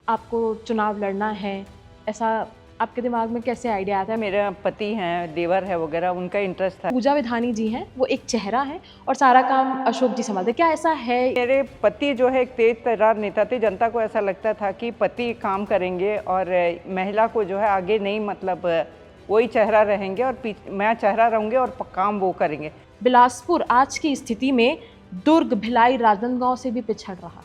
आपको चुनाव लड़ना है, ऐसा आपके दिमाग में कैसे आइडिया आता है? मेरा पति हैं, देवर है वगैरह, उनका इंटरेस्ट था। पूजा विधानी जी हैं, वो एक चेहरा है और सारा काम अशोक जी संभालते हैं। क्या ऐसा है? मेरे पति जो है एक तेज तर्रार नेता थे। जनता को ऐसा लगता था कि पति काम करेंगे और महिला को जो है आगे नहीं, मतलब वही चेहरा रहेंगे और मैं चेहरा रहूँगी और काम वो करेंगे। बिलासपुर आज की स्थिति में दुर्ग, भिलाई, राजनांदगांव से भी पिछड़ रहा।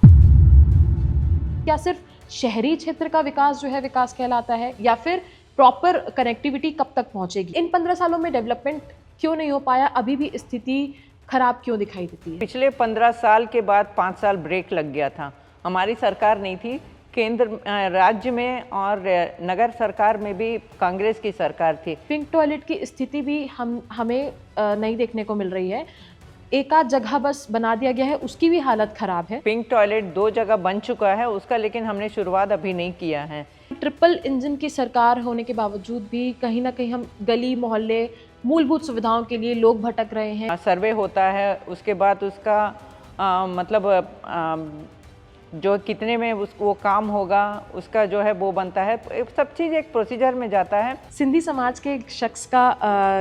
क्या सिर्फ शहरी क्षेत्र का विकास जो है विकास कहलाता है, या फिर प्रॉपर कनेक्टिविटी कब तक पहुंचेगी? इन 15 सालों में डेवलपमेंट क्यों नहीं हो पाया? अभी भी स्थिति खराब क्यों दिखाई देती है? पिछले 15 साल के बाद 5 साल ब्रेक लग गया था। हमारी सरकार नहीं थी, केंद्र राज्य में और नगर सरकार में भी कांग्रेस की सरकार थी। पिंक टॉयलेट की स्थिति भी हमें नहीं देखने को मिल रही है। एक आध जगह बस बना दिया गया है, उसकी भी हालत खराब है। पिंक टॉयलेट 2 जगह बन चुका है उसका, लेकिन हमने शुरुआत अभी नहीं किया है। ट्रिपल इंजन की सरकार होने के बावजूद भी कहीं ना कहीं हम गली मोहल्ले मूलभूत सुविधाओं के लिए लोग भटक रहे हैं। सर्वे होता है, उसके बाद उसका मतलब जो कितने में वो काम होगा उसका जो है वो बनता है। सब चीज़ एक प्रोसीजर में जाता है। सिंधी समाज के एक शख्स का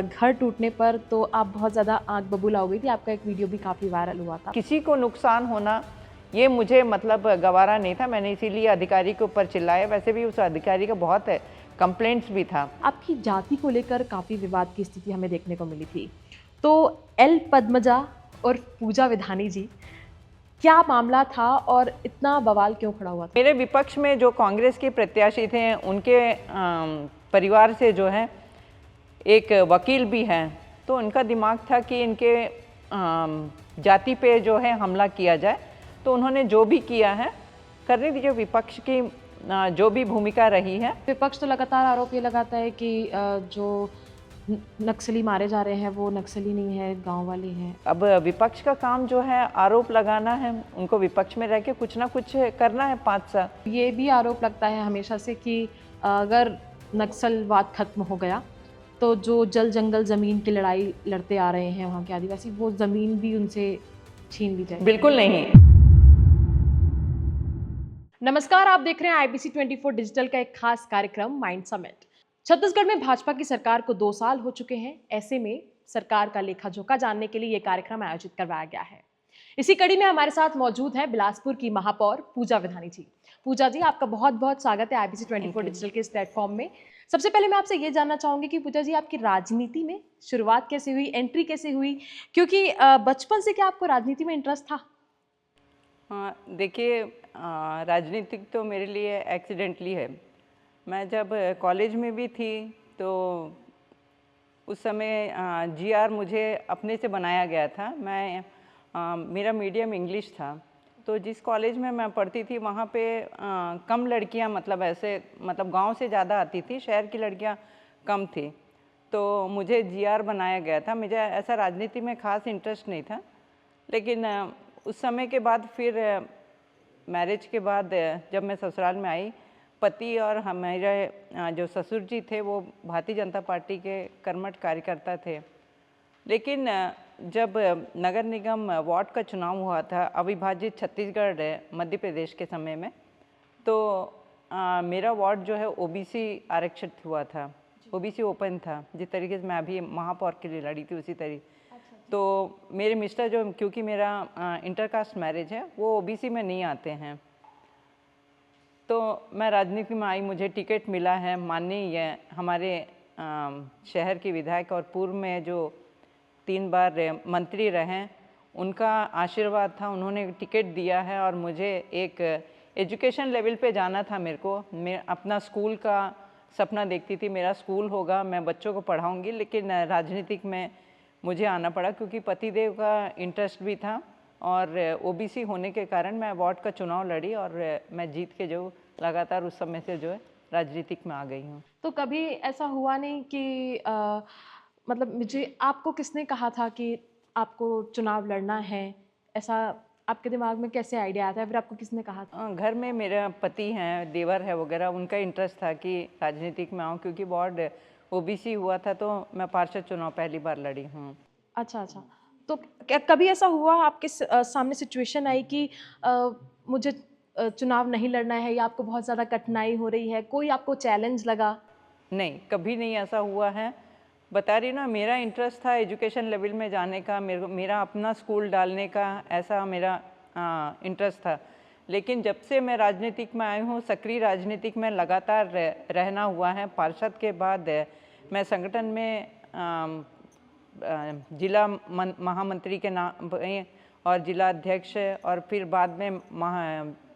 घर टूटने पर तो आप बहुत ज़्यादा आंख बबूल हो गई थी। आपका एक वीडियो भी काफ़ी वायरल हुआ था। किसी को नुकसान होना ये मुझे मतलब गवारा नहीं था, मैंने इसीलिए अधिकारी के ऊपर चिल्लाया। वैसे भी उस अधिकारी का बहुत कंप्लेंट्स भी था। आपकी जाति को लेकर काफ़ी विवाद की स्थिति हमें देखने को मिली थी। तो एल पद्मजा और पूजा विधानी जी, क्या मामला था और इतना बवाल क्यों खड़ा हुआ था? मेरे विपक्ष में जो कांग्रेस के प्रत्याशी थे उनके परिवार से जो है एक वकील भी हैं, तो उनका दिमाग था कि इनके जाति पे जो है हमला किया जाए। तो उन्होंने जो भी किया है करने दीजिए। विपक्ष की जो भी भूमिका रही है। विपक्ष तो लगातार आरोप ये लगाता है कि जो नक्सली मारे जा रहे हैं वो नक्सली नहीं है, गांव वाले हैं। अब विपक्ष का काम जो है आरोप लगाना है, उनको विपक्ष में रह के कुछ ना कुछ करना है 5 साल। ये भी आरोप लगता है हमेशा से कि अगर नक्सलवाद खत्म हो गया तो जो जल जंगल ज़मीन की लड़ाई लड़ते आ रहे हैं वहाँ के आदिवासी, वो ज़मीन भी उनसे छीन ली जाए। बिल्कुल नहीं। नमस्कार, आप देख रहे हैं IBC 24 डिजिटल का एक खास कार्यक्रम माइंड समिट। छत्तीसगढ़ में भाजपा की सरकार को 2 साल हो चुके हैं। ऐसे में सरकार का लेखा जोखा जानने के लिए ये कार्यक्रम आयोजित करवाया गया है। इसी कड़ी में हमारे साथ मौजूद है बिलासपुर की महापौर पूजा विधानी जी। पूजा जी, आपका बहुत बहुत स्वागत है IBC 24 डिजिटल के इस प्लेटफॉर्म में। सबसे पहले मैं आपसे ये जानना चाहूंगी कि पूजा जी, आपकी राजनीति में शुरुआत कैसे हुई, एंट्री कैसे हुई? क्योंकि बचपन से क्या आपको राजनीति में इंटरेस्ट था? हाँ, देखिए, राजनीतिक तो मेरे लिए एक्सीडेंटली है। मैं जब कॉलेज में भी थी तो उस समय जीआर मुझे अपने से बनाया गया था। मेरा मीडियम इंग्लिश था, तो जिस कॉलेज में मैं पढ़ती थी वहाँ पे कम लड़कियाँ, मतलब ऐसे, मतलब गांव से ज़्यादा आती थी, शहर की लड़कियाँ कम थी। तो मुझे जीआर बनाया गया था। मुझे ऐसा राजनीति में ख़ास इंटरेस्ट नहीं था, लेकिन उस समय के बाद फिर मैरिज के बाद जब मैं ससुराल में आई, पति और हमारे जो ससुर जी थे वो भारतीय जनता पार्टी के कर्मठ कार्यकर्ता थे। लेकिन जब नगर निगम वार्ड का चुनाव हुआ था अविभाजित छत्तीसगढ़ मध्य प्रदेश के समय में, तो मेरा वार्ड जो है ओबीसी आरक्षित हुआ था, ओबीसी ओपन था। जिस तरीके से मैं अभी महापौर के लिए लड़ी थी उसी तरीके। तो मेरे मिस्टर जो, क्योंकि मेरा इंटरकास्ट मैरिज है, वो ओबीसी में नहीं आते हैं, तो मैं राजनीति में आई। मुझे टिकट मिला है। माननीय हमारे शहर के विधायक और पूर्व में जो 3 बार मंत्री रहे, उनका आशीर्वाद था, उन्होंने टिकट दिया है और मुझे एक एजुकेशन लेवल पे जाना था। मेरे को, मैं अपना स्कूल का सपना देखती थी, मेरा स्कूल होगा, मैं बच्चों को पढ़ाऊँगी। लेकिन राजनीतिक में मुझे आना पड़ा क्योंकि पतिदेव का इंटरेस्ट भी था और ओबीसी होने के कारण मैं वार्ड का चुनाव लड़ी और मैं जीत के जो लगातार उस समय से जो है राजनीतिक में आ गई हूँ। तो कभी ऐसा हुआ नहीं कि मतलब मुझे, आपको किसने कहा था कि आपको चुनाव लड़ना है? ऐसा आपके दिमाग में कैसे आइडिया आता है? फिर आपको किसने कहा था? घर में मेरा पति हैं, देवर है वगैरह, उनका इंटरेस्ट था कि राजनीतिक में आऊँ, क्योंकि वार्ड ओबीसी हुआ था तो मैं पार्षद चुनाव पहली बार लड़ी हूँ। अच्छा अच्छा। तो क्या कभी ऐसा हुआ आपके सामने सिचुएशन आई कि मुझे चुनाव नहीं लड़ना है या आपको बहुत ज़्यादा कठिनाई हो रही है, कोई आपको चैलेंज लगा? नहीं, कभी नहीं ऐसा हुआ है। बता रही ना, मेरा इंटरेस्ट था एजुकेशन लेवल में जाने का, मेरा अपना स्कूल डालने का, ऐसा मेरा इंटरेस्ट था। लेकिन जब से मैं राजनीतिक में आई हूँ, सक्रिय राजनीतिक में लगातार रहना हुआ है। पार्षद के बाद मैं संगठन में जिला महामंत्री के नाम पे और जिला अध्यक्ष और फिर बाद में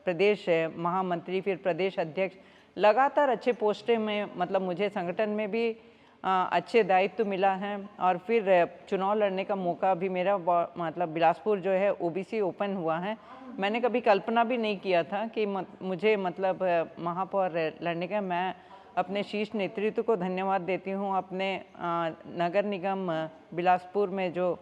प्रदेश महामंत्री, फिर प्रदेश अध्यक्ष, लगातार अच्छे पोस्टें में, मतलब मुझे संगठन में भी अच्छे दायित्व मिला है। और फिर चुनाव लड़ने का मौका भी मेरा मतलब बिलासपुर जो है ओबीसी ओपन हुआ है। मैंने कभी कल्पना भी नहीं किया था कि मुझे मतलब महापौर लड़ने का। मैं अपने शीर्ष नेतृत्व को धन्यवाद देती हूँ, अपने नगर निगम बिलासपुर में जो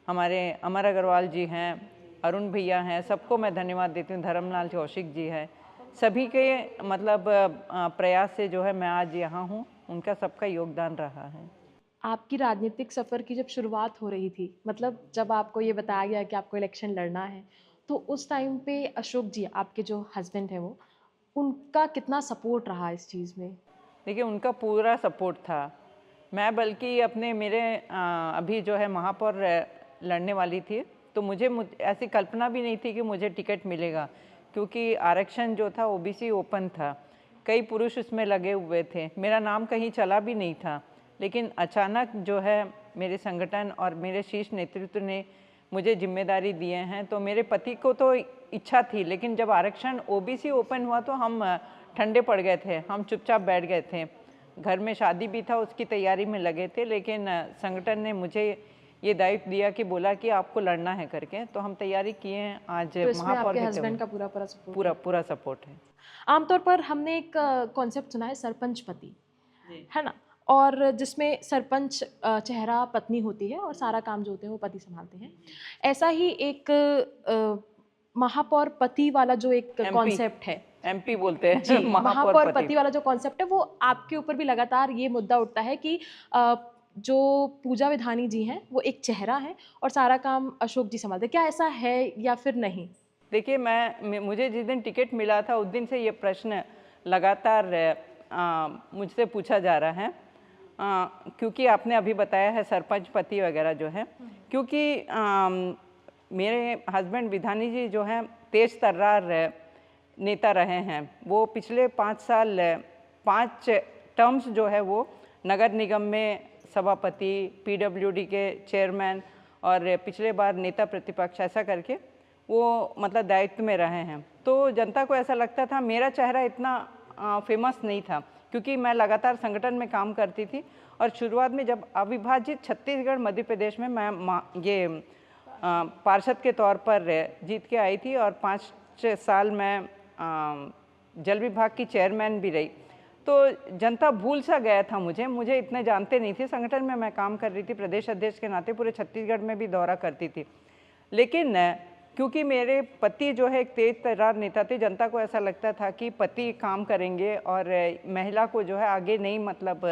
हमारे अमर अग्रवाल जी हैं, अरुण भैया हैं, सबको मैं धन्यवाद देती हूँ, धर्मलाल कौशिक जी हैं, सभी के मतलब प्रयास से जो है मैं आज यहाँ हूँ, उनका सबका योगदान रहा है। आपकी राजनीतिक सफ़र की जब शुरुआत हो रही थी, मतलब जब आपको ये बताया गया कि आपको इलेक्शन लड़ना है, तो उस टाइम पे अशोक जी, आपके जो हस्बैंड हैं वो, उनका कितना सपोर्ट रहा इस चीज़ में? देखिए, उनका पूरा सपोर्ट था। मैं बल्कि अपने मेरे अभी जो है महापौर लड़ने वाली थी, तो मुझे ऐसी कल्पना भी नहीं थी कि मुझे टिकट मिलेगा, क्योंकि आरक्षण जो था ओबीसी ओपन था, कई पुरुष उसमें लगे हुए थे, मेरा नाम कहीं चला भी नहीं था। लेकिन अचानक जो है मेरे संगठन और मेरे शीर्ष नेतृत्व ने मुझे जिम्मेदारी दिए हैं। तो मेरे पति को तो इच्छा थी, लेकिन जब आरक्षण ओबीसी ओपन हुआ तो हम ठंडे पड़ गए थे, हम चुपचाप बैठ गए थे। घर में शादी भी था, उसकी तैयारी में लगे थे, लेकिन संगठन ने मुझे ये दायित्व दिया कि बोला कि आपको लड़ना है करके, तो हम तैयारी किए हैं। आज तो इसमें महापौर आपके के हस्बैंड का पूरा सपोर्ट? पूरा सपोर्ट है। आमतौर पर हमने एक कॉन्सेप्ट सुना है सरपंच पति, है ना? और जिसमें सरपंच चेहरा पत्नी होती है और सारा काम जो होते हैं वो पति संभालते हैं। ऐसा ही एक महापौर पति वाला जो एक कॉन्सेप्ट है, एमपी बोलते हैं जी, महापौर पति वाला जो कॉन्सेप्ट है, वो आपके ऊपर भी लगातार ये मुद्दा उठता है कि जो पूजा विधानी जी हैं वो एक चेहरा है और सारा काम अशोक जी संभालते हैं। क्या ऐसा है या फिर नहीं? देखिए, मुझे जिस दिन टिकट मिला था उस दिन से ये प्रश्न लगातार मुझसे पूछा जा रहा है, क्योंकि आपने अभी बताया है सरपंच पति वगैरह जो है, क्योंकि मेरे हस्बैंड विधानी जी जो हैं तेज तर्रार नेता रहे हैं। वो पिछले 5 साल 5 टर्म्स जो है वो नगर निगम में सभापति, पीडब्ल्यूडी के चेयरमैन और पिछले बार नेता प्रतिपक्ष, ऐसा करके वो मतलब दायित्व में रहे हैं। तो जनता को ऐसा लगता था, मेरा चेहरा इतना फेमस नहीं था, क्योंकि मैं लगातार संगठन में काम करती थी। और शुरुआत में जब अविभाजित छत्तीसगढ़ मध्य प्रदेश में मैं ये पार्षद के तौर पर जीत के आई थी और 5 साल मैं जल विभाग की चेयरमैन भी रही, तो जनता भूल सा गया था मुझे इतने जानते नहीं थे। संगठन में मैं काम कर रही थी, प्रदेश अध्यक्ष के नाते पूरे छत्तीसगढ़ में भी दौरा करती थी। लेकिन क्योंकि मेरे पति जो है एक तेज तर्रार नेता थे, जनता को ऐसा लगता था कि पति काम करेंगे और महिला को जो है आगे नहीं, मतलब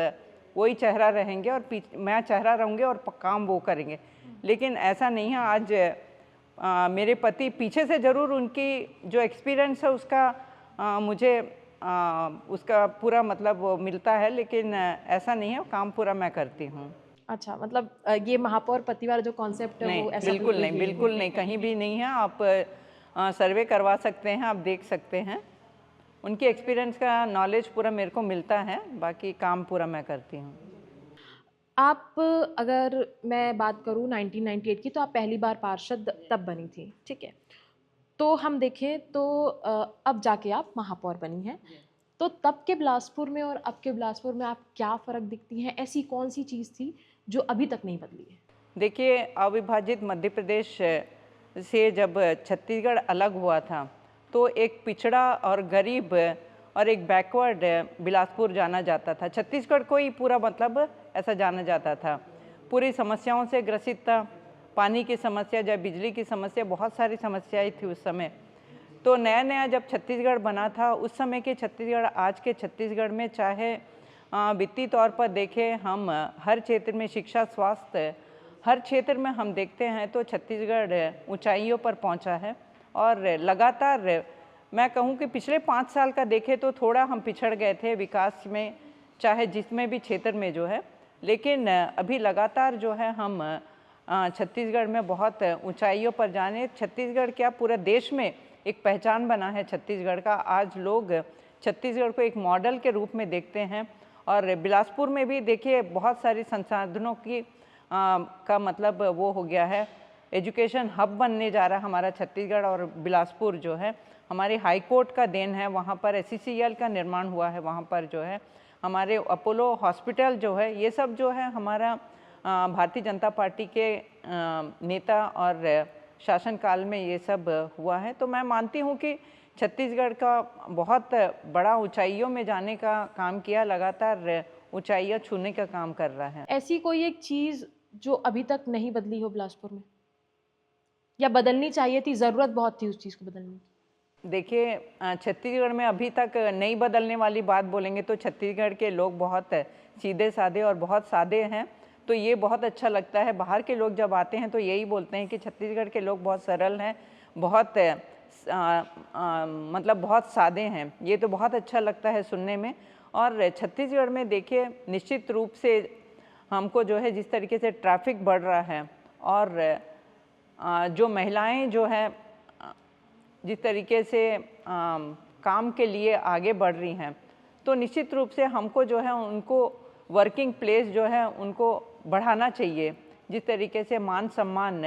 वही चेहरा रहेंगे और मैं चेहरा रहूँगी और काम वो करेंगे। लेकिन ऐसा नहीं है। आज मेरे पति पीछे से ज़रूर उनकी जो एक्सपीरियंस है उसका मुझे उसका पूरा मतलब वो मिलता है, लेकिन ऐसा नहीं है, काम पूरा मैं करती हूँ। अच्छा, मतलब ये महापौर पति वाला जो कॉन्सेप्ट है वो ऐसा बिल्कुल नहीं, कहीं भी नहीं है। आप सर्वे करवा सकते हैं, आप देख सकते हैं, उनकी एक्सपीरियंस का नॉलेज पूरा मेरे को मिलता है, बाकी काम पूरा मैं करती हूँ। आप अगर मैं बात करूँ 1998 की, तो आप पहली बार पार्षद तब बनी थी, ठीक है? तो हम देखें तो अब जाके आप महापौर बनी हैं, तो तब के बिलासपुर में और अब के बिलासपुर में आप क्या फ़र्क दिखती हैं? ऐसी कौन सी चीज़ थी जो अभी तक नहीं बदली है? देखिए, अविभाजित मध्य प्रदेश से जब छत्तीसगढ़ अलग हुआ था, तो एक पिछड़ा और गरीब और एक बैकवर्ड बिलासपुर जाना जाता था। छत्तीसगढ़ को ही पूरा मतलब ऐसा जाना जाता था। पूरी समस्याओं से ग्रसित था, पानी की समस्या, जब बिजली की समस्या, बहुत सारी समस्याएं थी उस समय। तो नया जब छत्तीसगढ़ बना था, उस समय के छत्तीसगढ़ आज के छत्तीसगढ़ में, चाहे वित्तीय तौर पर देखें, हम हर क्षेत्र में, शिक्षा, स्वास्थ्य, हर क्षेत्र में हम देखते हैं तो छत्तीसगढ़ ऊंचाइयों पर पहुंचा है और लगातार मैं कहूँ कि पिछले 5 साल का देखें तो थोड़ा हम पिछड़ गए थे विकास में, चाहे जिसमें भी क्षेत्र में जो है, लेकिन अभी लगातार जो है हम छत्तीसगढ़ में बहुत ऊंचाइयों पर जाने, छत्तीसगढ़ क्या पूरे देश में एक पहचान बना है छत्तीसगढ़ का। आज लोग छत्तीसगढ़ को एक मॉडल के रूप में देखते हैं। और बिलासपुर में भी देखिए बहुत सारी संसाधनों की का मतलब वो हो गया है, एजुकेशन हब बनने जा रहा है हमारा छत्तीसगढ़। और बिलासपुर जो है हमारे हाई कोर्ट का देन है, वहाँ पर SCCL का निर्माण हुआ है, वहाँ पर जो है हमारे अपोलो हॉस्पिटल जो है, ये सब जो है हमारा भारतीय जनता पार्टी के नेता और शासनकाल में ये सब हुआ है। तो मैं मानती हूँ कि छत्तीसगढ़ का बहुत बड़ा ऊंचाइयों में जाने का काम किया, लगातार ऊंचाइयाँ छूने का काम कर रहा है। ऐसी कोई एक चीज जो अभी तक नहीं बदली हो बिलासपुर में, या बदलनी चाहिए थी, जरूरत बहुत थी उस चीज को बदलने की? देखिए छत्तीसगढ़ में अभी तक नहीं बदलने वाली बात बोलेंगे तो छत्तीसगढ़ के लोग बहुत सीधे साधे और बहुत सादे हैं, तो ये बहुत अच्छा लगता है। बाहर के लोग जब आते हैं तो यही बोलते हैं कि छत्तीसगढ़ के लोग बहुत सरल हैं, बहुत मतलब बहुत सादे हैं। ये तो बहुत अच्छा लगता है सुनने में। और छत्तीसगढ़ में देखिए निश्चित रूप से हमको जो है जिस तरीके से ट्रैफिक बढ़ रहा है और जो महिलाएं जो है जिस तरीके से काम के लिए आगे बढ़ रही हैं, तो निश्चित रूप से हमको जो है उनको वर्किंग प्लेस जो है उनको बढ़ाना चाहिए। जिस तरीके से मान सम्मान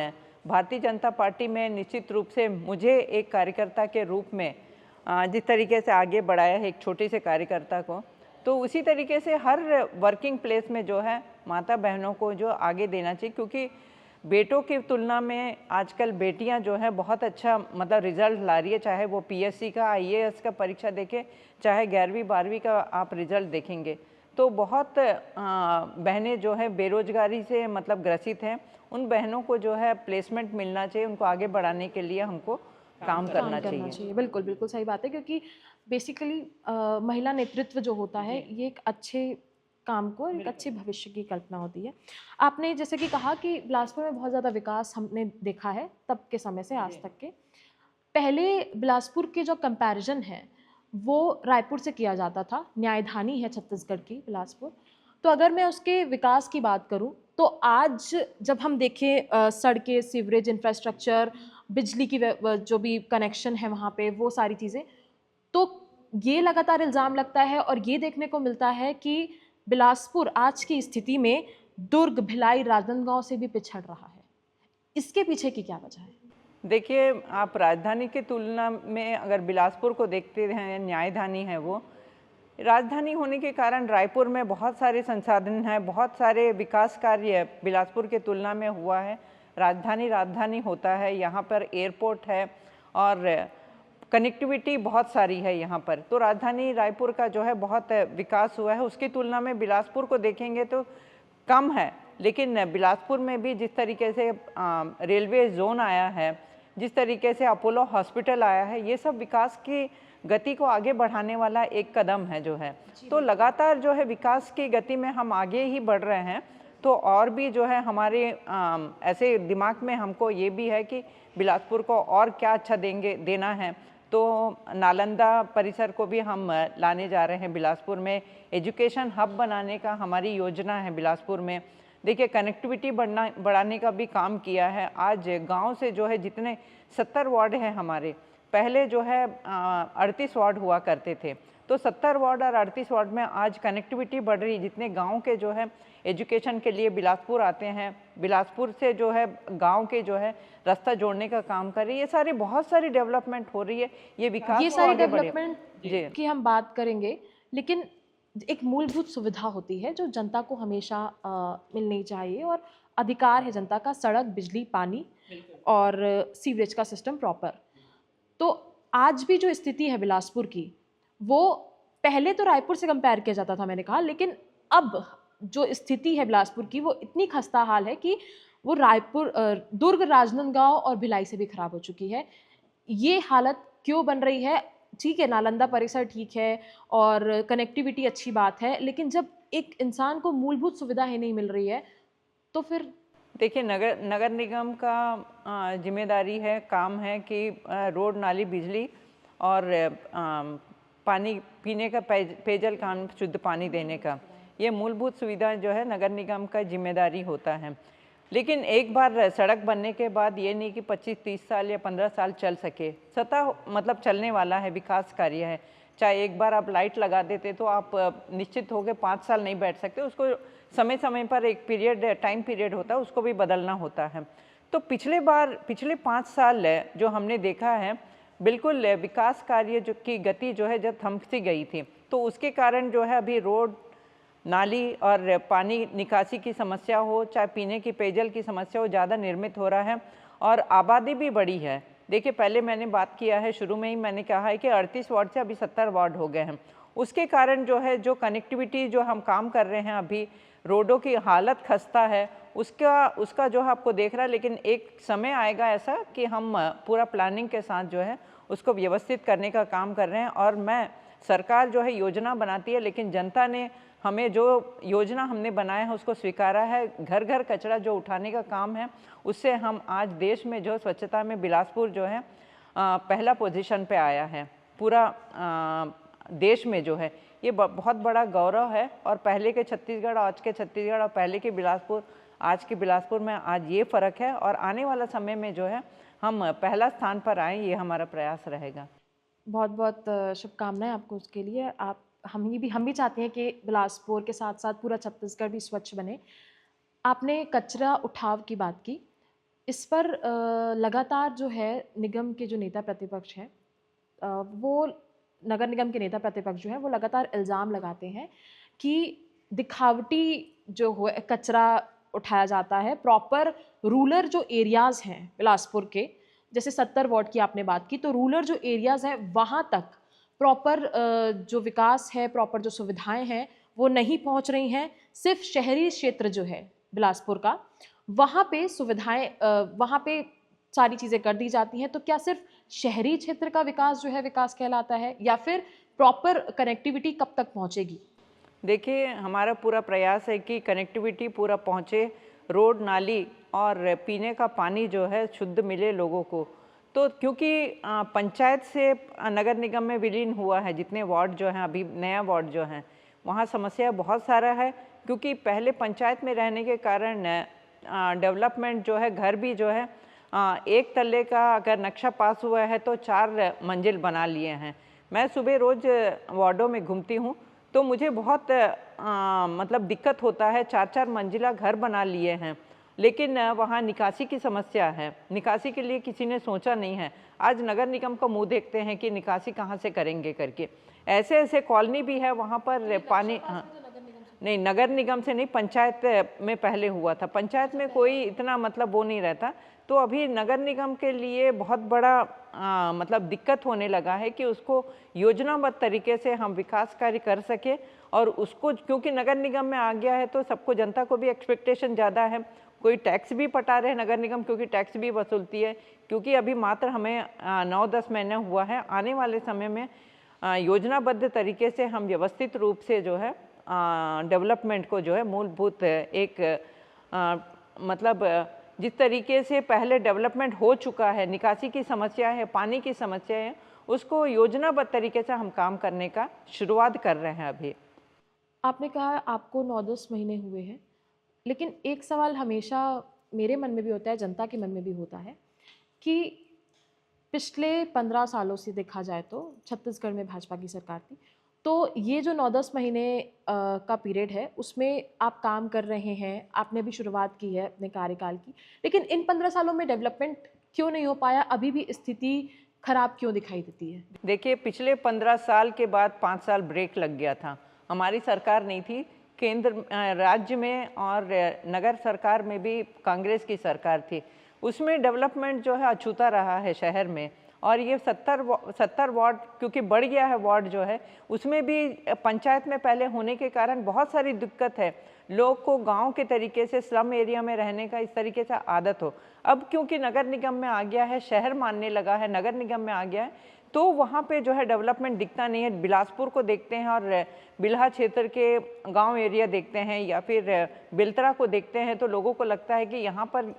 भारतीय जनता पार्टी में निश्चित रूप से मुझे एक कार्यकर्ता के रूप में जिस तरीके से आगे बढ़ाया है एक छोटे से कार्यकर्ता को, तो उसी तरीके से हर वर्किंग प्लेस में जो है माता बहनों को जो आगे देना चाहिए। क्योंकि बेटों की तुलना में आजकल बेटियां जो है बहुत अच्छा मतलब रिजल्ट ला रही है, चाहे वो PSC का IAS का परीक्षा देखें, चाहे 11वीं 12वीं का आप रिजल्ट देखेंगे, तो बहुत बहनें जो है बेरोजगारी से मतलब ग्रसित हैं। उन बहनों को जो है प्लेसमेंट मिलना चाहिए, उनको आगे बढ़ाने के लिए हमको काम करना चाहिए। बिल्कुल बिल्कुल सही बात है, क्योंकि बेसिकली महिला नेतृत्व जो होता है ये एक अच्छे काम को और एक अच्छे भविष्य की कल्पना होती है। आपने जैसे कि कहा कि बिलासपुर में बहुत ज़्यादा विकास हमने देखा है तब के समय से आज तक के। पहले बिलासपुर के जो कंपैरिजन है वो रायपुर से किया जाता था, न्यायधानी है छत्तीसगढ़ की बिलासपुर। तो अगर मैं उसके विकास की बात करूं तो आज जब हम देखें सड़कें, सीवरेज इंफ्रास्ट्रक्चर, बिजली की जो भी कनेक्शन है वहाँ पे, वो सारी चीज़ें, तो ये लगातार इल्ज़ाम लगता है और ये देखने को मिलता है कि बिलासपुर आज की स्थिति में दुर्ग, भिलाई, राजनांदगांव से भी पिछड़ रहा है। इसके पीछे की क्या वजह है? देखिए आप राजधानी की तुलना में अगर बिलासपुर को देखते हैं, न्यायधानी है वो, राजधानी होने के कारण रायपुर में बहुत सारे संसाधन हैं, बहुत सारे विकास कार्य बिलासपुर के तुलना में हुआ है। राजधानी राजधानी होता है, यहाँ पर एयरपोर्ट है और कनेक्टिविटी बहुत सारी है यहाँ पर, तो राजधानी रायपुर का जो है बहुत विकास हुआ है। उसकी तुलना में बिलासपुर को देखेंगे तो कम है। लेकिन बिलासपुर में भी जिस तरीके से रेलवे जोन आया है, जिस तरीके से अपोलो हॉस्पिटल आया है, ये सब विकास की गति को आगे बढ़ाने वाला एक कदम है जो है। तो लगातार जो है विकास की गति में हम आगे ही बढ़ रहे हैं। तो और भी जो है हमारे ऐसे दिमाग में हमको ये भी है कि बिलासपुर को और क्या अच्छा देना है। तो नालंदा परिसर को भी हम लाने जा रहे हैं बिलासपुर में, एजुकेशन हब बनाने का हमारी योजना है बिलासपुर में। देखिए कनेक्टिविटी बढ़ाने का भी काम किया है। आज गांव से जो है जितने 70 वार्ड हैं हमारे, पहले जो है 38 वार्ड हुआ करते थे, तो 70 वार्ड और 38 वार्ड में आज कनेक्टिविटी बढ़ रही है। जितने गांव के जो है एजुकेशन के लिए बिलासपुर आते हैं, बिलासपुर से जो है गांव के जो है रास्ता जोड़ने का काम कर रही है। ये सारी बहुत सारी डेवलपमेंट हो रही है, ये विकास ये को सारी आगे बढ़े। डेवलपमेंट की हम बात करेंगे, लेकिन एक मूलभूत सुविधा होती है जो जनता को हमेशा मिलनी चाहिए और अधिकार है जनता का, सड़क, बिजली, पानी और सीवरेज का सिस्टम प्रॉपर। तो आज भी जो स्थिति है बिलासपुर की, वो पहले तो रायपुर से कंपेयर किया जाता था मैंने कहा, लेकिन अब जो स्थिति है बिलासपुर की वो इतनी खस्ता हाल है कि वो रायपुर, दुर्ग, राजनांदगांव और भिलाई से भी खराब हो चुकी है। ये हालत क्यों बन रही है? ठीक है, नालंदा परिसर ठीक है और कनेक्टिविटी अच्छी बात है, लेकिन जब एक इंसान को मूलभूत सुविधा ही नहीं मिल रही है तो फिर देखिए नगर निगम का जिम्मेदारी है, काम है कि रोड, नाली, बिजली और पानी पीने का पेयजल का शुद्ध पानी देने का, ये मूलभूत सुविधा जो है नगर निगम का जिम्मेदारी होता है। लेकिन एक बार सड़क बनने के बाद ये नहीं कि 25-30 साल या 15 साल चल सके, सतत मतलब चलने वाला है, विकास कार्य है। चाहे एक बार आप लाइट लगा देते तो आप निश्चित हो गए 5 साल नहीं बैठ सकते, उसको समय समय पर एक टाइम पीरियड होता है, उसको भी बदलना होता है। तो पिछले 5 साल जो हमने देखा है, बिल्कुल विकास कार्य जो की गति जो है जब थम सी गई थी, तो उसके कारण जो है अभी रोड, नाली और पानी निकासी की समस्या हो, चाहे पीने की पेयजल की समस्या हो, ज़्यादा निर्मित हो रहा है और आबादी भी बढ़ी है। देखिए, पहले मैंने बात किया है, शुरू में ही मैंने कहा है कि 38 वार्ड से अभी 70 वार्ड हो गए हैं। उसके कारण जो है, जो कनेक्टिविटी जो हम काम कर रहे हैं अभी, रोडों की हालत खस्ता है, उसका जो है आपको देख रहा है। लेकिन एक समय आएगा ऐसा कि हम पूरा प्लानिंग के साथ जो है उसको व्यवस्थित करने का काम कर रहे हैं। और सरकार जो है योजना बनाती है, लेकिन जनता ने हमें जो योजना हमने बनाया है उसको स्वीकारा है। घर घर कचरा जो उठाने का काम है, उससे हम आज देश में जो स्वच्छता में बिलासपुर जो है पहला पोजीशन पे आया है पूरा देश में। जो है ये बहुत बड़ा गौरव है। और पहले के छत्तीसगढ़, आज के छत्तीसगढ़ और पहले के बिलासपुर, आज के बिलासपुर में आज ये फ़र्क है। और आने वाला समय में जो है हम पहला स्थान पर आएँ, ये हमारा प्रयास रहेगा। बहुत बहुत शुभकामनाएं आपको उसके लिए। हम भी चाहते हैं कि बिलासपुर के साथ साथ पूरा छत्तीसगढ़ भी स्वच्छ बने। आपने कचरा उठाव की बात की, इस पर लगातार जो है निगम के जो नेता प्रतिपक्ष हैं, वो नगर निगम के नेता प्रतिपक्ष जो हैं वो लगातार इल्ज़ाम लगाते हैं कि दिखावटी जो हो कचरा उठाया जाता है। प्रॉपर रूरल जो एरियाज़ हैं बिलासपुर के, जैसे 70 वार्ड की आपने बात की, तो रूरल जो एरियाज़ हैं वहाँ तक प्रॉपर जो विकास है, प्रॉपर जो सुविधाएं हैं वो नहीं पहुँच रही हैं। सिर्फ शहरी क्षेत्र जो है बिलासपुर का, वहाँ पे सुविधाएं, वहाँ पे सारी चीज़ें कर दी जाती हैं। तो क्या सिर्फ शहरी क्षेत्र का विकास जो है विकास कहलाता है, या फिर प्रॉपर कनेक्टिविटी कब तक पहुँचेगी? देखिए, हमारा पूरा प्रयास है कि कनेक्टिविटी पूरा पहुँचे, रोड, नाली और पीने का पानी जो है शुद्ध मिले लोगों को। तो क्योंकि पंचायत से नगर निगम में विलीन हुआ है, जितने वार्ड जो हैं अभी नया वार्ड जो हैं, वहाँ समस्या बहुत सारा है। क्योंकि पहले पंचायत में रहने के कारण डेवलपमेंट जो है, घर भी जो है एक तल्ले का अगर नक्शा पास हुआ है तो 4 मंजिल बना लिए हैं। मैं सुबह रोज़ वार्डों में घूमती हूँ, तो मुझे बहुत मतलब दिक्कत होता है। 4-4 मंजिला घर बना लिए हैं, लेकिन वहाँ निकासी की समस्या है। निकासी के लिए किसी ने सोचा नहीं है। आज नगर निगम का मुंह देखते हैं कि निकासी कहाँ से करेंगे करके। ऐसे ऐसे कॉलोनी भी है वहाँ पर पानी, हाँ नहीं, नगर निगम से नहीं, पंचायत में पहले हुआ था। पंचायत में कोई इतना मतलब वो नहीं रहता। तो अभी नगर निगम के लिए बहुत बड़ा मतलब दिक्कत होने लगा है कि उसको योजनाबद्ध तरीके से हम विकास कार्य कर सके। और उसको क्योंकि नगर निगम में आ गया है तो सबको, जनता को भी एक्सपेक्टेशन ज़्यादा है। कोई टैक्स भी पटा रहे नगर निगम, क्योंकि टैक्स भी वसूलती है। क्योंकि अभी मात्र हमें 9-10 महीने हुआ है। आने वाले समय में योजनाबद्ध तरीके से हम व्यवस्थित रूप से जो है डेवलपमेंट को जो है मूलभूत एक मतलब जिस तरीके से पहले डेवलपमेंट हो चुका है, निकासी की समस्या है, पानी की समस्या है, उसको योजनाबद्ध तरीके से हम काम करने का शुरुआत कर रहे हैं अभी। आपने कहा आपको 9-10 महीने हुए हैं, लेकिन एक सवाल हमेशा मेरे मन में भी होता है, जनता के मन में भी होता है कि पिछले 15 सालों से देखा जाए तो छत्तीसगढ़ में भाजपा की सरकार थी। तो ये जो 9-10 महीने का पीरियड है, उसमें आप काम कर रहे हैं, आपने भी शुरुआत की है अपने कार्यकाल की। लेकिन इन 15 सालों में डेवलपमेंट क्यों नहीं हो पाया? अभी भी स्थिति खराब क्यों दिखाई देती है? देखिए, पिछले 15 साल के बाद 5 साल ब्रेक लग गया था। हमारी सरकार नहीं थी, केंद्र राज्य में और नगर सरकार में भी कांग्रेस की सरकार थी। उसमें डेवलपमेंट जो है अछूता रहा है शहर में। और ये 70 वार्ड क्योंकि बढ़ गया है वार्ड जो है, उसमें भी पंचायत में पहले होने के कारण बहुत सारी दिक्कत है। लोग को गांव के तरीके से स्लम एरिया में रहने का इस तरीके से आदत हो। अब क्योंकि नगर निगम में आ गया है, शहर मानने लगा है, नगर निगम में आ गया है, तो वहाँ पे जो है डेवलपमेंट दिखता नहीं है। बिलासपुर को देखते हैं और बिल्हा क्षेत्र के गांव एरिया देखते हैं या फिर बेलतरा को देखते हैं, तो लोगों को लगता है कि यहाँ पर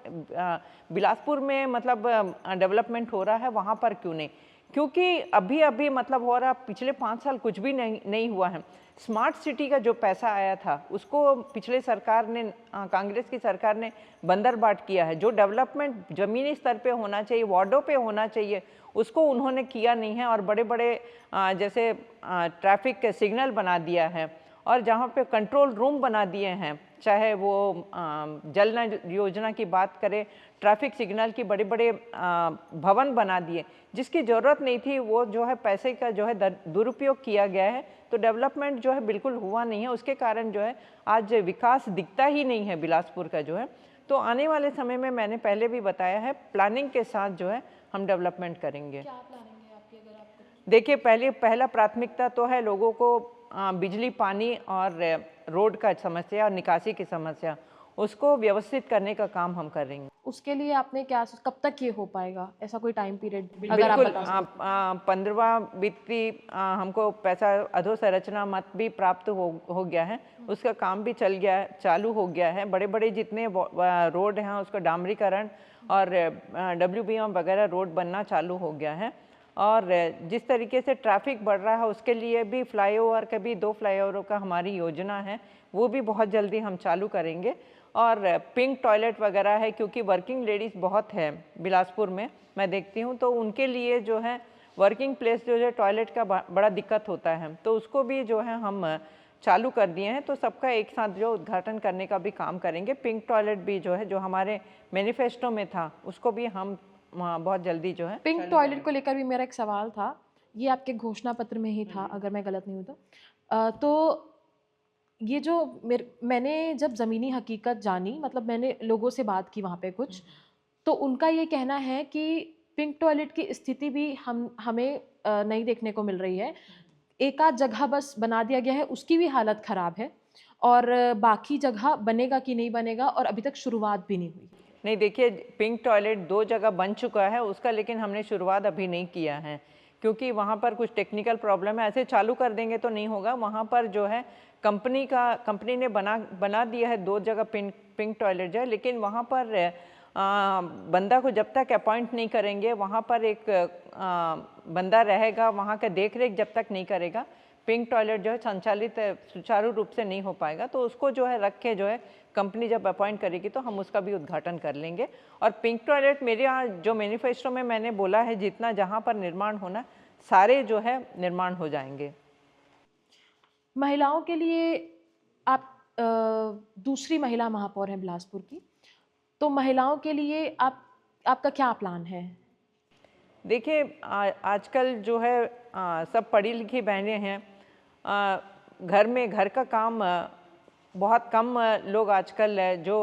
बिलासपुर में मतलब डेवलपमेंट हो रहा है, वहाँ पर क्यों नहीं। क्योंकि अभी अभी मतलब हो रहा, पिछले 5 साल कुछ भी नहीं हुआ है। स्मार्ट सिटी का जो पैसा आया था उसको पिछले सरकार ने, कांग्रेस की सरकार ने बंदरबाट किया है। जो डेवलपमेंट ज़मीनी स्तर पे होना चाहिए, वार्डों पे होना चाहिए, उसको उन्होंने किया नहीं है। और बड़े बड़े जैसे ट्रैफिक सिग्नल बना दिया है और जहाँ पे कंट्रोल रूम बना दिए हैं, चाहे वो जल नल योजना की बात करें, ट्रैफिक सिग्नल की बड़े बड़े भवन बना दिए जिसकी ज़रूरत नहीं थी। वो जो है पैसे का जो है दुरुपयोग किया गया है, तो डेवलपमेंट जो है बिल्कुल हुआ नहीं है। उसके कारण जो है आज विकास दिखता ही नहीं है बिलासपुर का जो है। तो आने वाले समय में मैंने पहले भी बताया है, प्लानिंग के साथ जो है हम डेवलपमेंट करेंगे। क्या प्लानिंग है आपकी, अगर आपको? देखिए, पहला प्राथमिकता तो है लोगों को बिजली, पानी और रोड का समस्या और निकासी की समस्या, उसको व्यवस्थित करने का काम हम करेंगे। उसके लिए आपने क्या, कब तक ये हो पाएगा, ऐसा कोई टाइम पीरियड अगर आप बिल्कुल, बता सकें? 15वां वित्तीय हमको पैसा अधोसंरचना मत भी प्राप्त हो गया है, उसका काम भी चल गया है, चालू हो गया है। बड़े बड़े जितने रोड हैं उसका डामरीकरण और WBM वगैरह रोड बनना चालू हो गया है। और जिस तरीके से ट्रैफिक बढ़ रहा है उसके लिए भी फ्लाईओवर का भी 2 फ्लाईओवरों का हमारी योजना है, वो भी बहुत जल्दी हम चालू करेंगे। और पिंक टॉयलेट वगैरह है, क्योंकि वर्किंग लेडीज़ बहुत है बिलासपुर में, मैं देखती हूँ, तो उनके लिए जो है वर्किंग प्लेस जो है टॉयलेट का बड़ा दिक्कत होता है, तो उसको भी जो है हम चालू कर दिए हैं। तो सबका एक साथ जो उद्घाटन करने का भी काम करेंगे। पिंक टॉयलेट भी जो है, जो हमारे मैनिफेस्टो में था, उसको भी हम बहुत जल्दी जो है पिंक टॉयलेट को लेकर भी मेरा एक सवाल था, ये आपके घोषणा पत्र में ही था अगर मैं गलत नहीं हूँ तो। तो ये जो मैंने जब ज़मीनी हकीकत जानी, मतलब मैंने लोगों से बात की वहाँ पे कुछ, तो उनका ये कहना है कि पिंक टॉयलेट की स्थिति भी हमें नहीं देखने को मिल रही है। एक आध जगह बस बना दिया गया है, उसकी भी हालत ख़राब है, और बाकी जगह बनेगा कि नहीं बनेगा, और अभी तक शुरुआत भी नहीं हुई। नहीं, देखिए, पिंक टॉयलेट 2 जगह बन चुका है उसका, लेकिन हमने शुरुआत अभी नहीं किया है क्योंकि वहाँ पर कुछ टेक्निकल प्रॉब्लम है। ऐसे चालू कर देंगे तो नहीं होगा। वहाँ पर जो है कंपनी ने बना दिया है 2 जगह पिंक टॉयलेट जो है, लेकिन वहाँ पर बंदा को जब तक अपॉइंट नहीं करेंगे, वहाँ पर एक बंदा रहेगा, वहाँ का देख रेख जब तक नहीं करेगा, पिंक टॉयलेट जो है संचालित सुचारू रूप से नहीं हो पाएगा। तो उसको जो है रख के जो है कंपनी जब अपॉइंट करेगी तो हम उसका भी उद्घाटन कर लेंगे। और पिंक टॉयलेट मेरे यहाँ जो मैनिफेस्टो में मैंने बोला है, जितना जहाँ पर निर्माण होना, सारे जो है निर्माण हो जाएंगे। महिलाओं के लिए आप दूसरी महिला महापौर हैं बिलासपुर की, तो महिलाओं के लिए आपका क्या प्लान है? देखिए, आजकल जो है सब पढ़ी लिखी बहनें हैं। घर में घर का काम बहुत कम लोग आजकल है। जो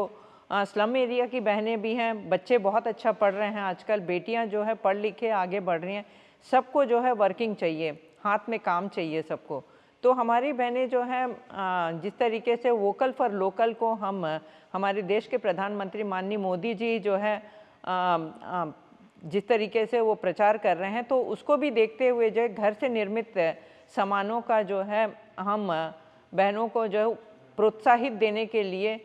स्लम एरिया की बहनें भी हैं, बच्चे बहुत अच्छा पढ़ रहे हैं आजकल, बेटियां जो है पढ़ लिख के आगे बढ़ रही हैं। सबको जो है वर्किंग चाहिए, हाथ में काम चाहिए सबको। तो हमारी बहनें जो हैं जिस तरीके से वोकल फॉर लोकल को हम हमारे देश के प्रधानमंत्री माननीय मोदी जी जो है जिस तरीके से वो प्रचार कर रहे हैं, तो उसको भी देखते हुए जो है घर से निर्मित सामानों का जो है हम बहनों को जो है प्रोत्साहित देने के लिए,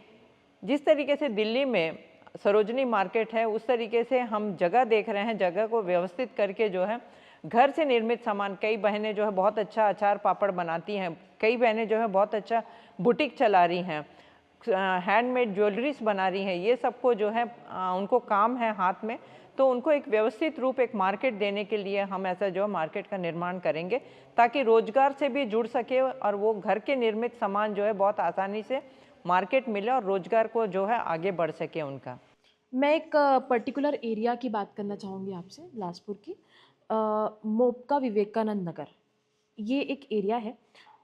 जिस तरीके से दिल्ली में सरोजनी मार्केट है, उस तरीके से हम जगह देख रहे हैं। जगह को व्यवस्थित करके जो है घर से निर्मित सामान, कई बहनें जो है बहुत अच्छा अचार पापड़ बनाती हैं, कई बहनें जो है बहुत अच्छा बुटीक चला रही हैं, हैंडमेड ज्वेलरीज बना रही हैं। ये सबको जो है उनको काम है हाथ में, तो उनको एक व्यवस्थित रूप, एक मार्केट देने के लिए हम ऐसा जो मार्केट का निर्माण करेंगे, ताकि रोजगार से भी जुड़ सके और वो घर के निर्मित सामान जो है बहुत आसानी से मार्केट मिले और रोजगार को जो है आगे बढ़ सके उनका। मैं एक पर्टिकुलर एरिया की बात करना चाहूँगी आपसे, बिलासपुर की। मोपका विवेकानंद नगर, ये एक एरिया है।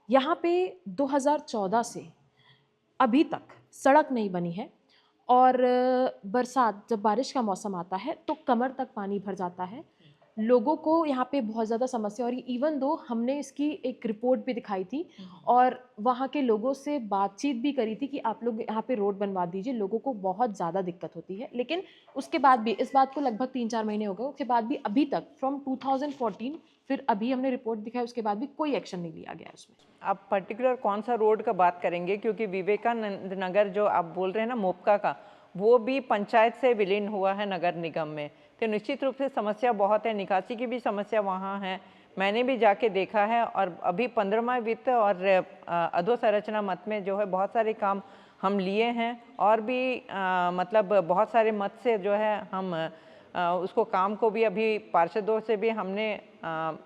यहाँ पे 2014 से अभी तक सड़क नहीं बनी है, और बरसात, जब बारिश का मौसम आता है तो कमर तक पानी भर जाता है। लोगों को यहाँ पे बहुत ज़्यादा समस्या हो रही है। इवन दो हमने इसकी एक रिपोर्ट भी दिखाई थी और वहाँ के लोगों से बातचीत भी करी थी कि आप लोग यहाँ पे रोड बनवा दीजिए, लोगों को बहुत ज़्यादा दिक्कत होती है। लेकिन उसके बाद भी, इस बात को लगभग 3-4 महीने हो गए, उसके बाद भी अभी तक फ्रॉम 2014 फिर अभी हमने रिपोर्ट दिखाई, उसके बाद भी कोई एक्शन नहीं लिया गया उसमें। आप पर्टिकुलर कौन सा रोड का बात करेंगे? क्योंकि विवेकानंद नगर जो आप बोल रहे हैं ना, मोपका का, वो भी पंचायत से विलीन हुआ है नगर निगम में। तो निश्चित रूप से समस्या बहुत है, निकासी की भी समस्या वहाँ है, मैंने भी जाके देखा है। और अभी 15वां वित्त और अधोसंरचना मद में जो है बहुत सारे काम हम लिए हैं, और भी मतलब बहुत सारे मद से जो है हम उसको काम को भी अभी पार्षदों से भी हमने